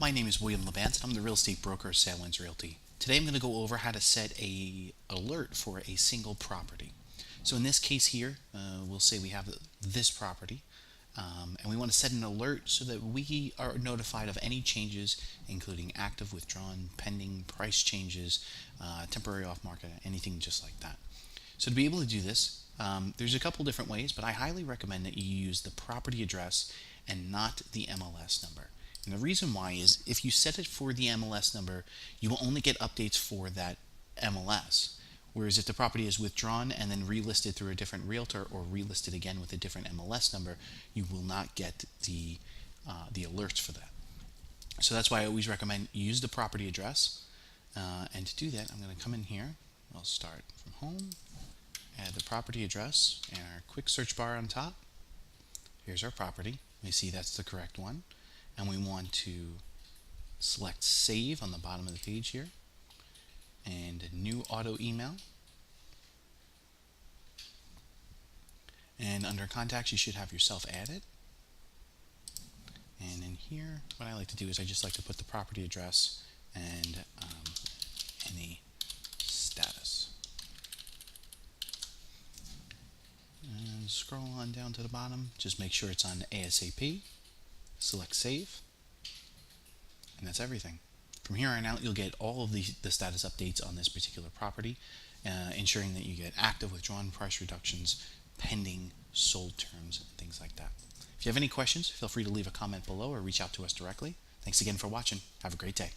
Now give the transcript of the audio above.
my name is William Labbancz, and I'm the real estate broker of Sailwinds Realty. Today I'm going to go over how to set a alert for a single property. So in this case here, we'll say we have this property, and we want to set an alert so that we are notified of any changes, including active, withdrawn, pending, price changes, temporary off market, anything just like that. So to be able to do this, there's a couple different ways, but I highly recommend that you use the property address and not the MLS number. And the reason why is if you set it for the MLS number, you will only get updates for that MLS. Whereas if the property is withdrawn and then relisted through a different realtor or relisted again with a different MLS number, you will not get the alerts for that. So that's why I always recommend use the property address. And to do that, I'm going to come in here. I'll start from home, add the property address, and our quick search bar on top. Here's our property. You see that's the correct one. And we want to select save on the bottom of the page here, and new auto email. And under contacts, you should have yourself added. And in here, what I like to do is I just like to put the property address and any status. And scroll on down to the bottom. Just make sure it's on ASAP. Select save, and that's everything. From here on out, you'll get all of the status updates on this particular property, ensuring that you get active, withdrawn, price reductions, pending, sold terms, and things like that. If you have any questions, feel free to leave a comment below or reach out to us directly. Thanks again for watching. Have a great day.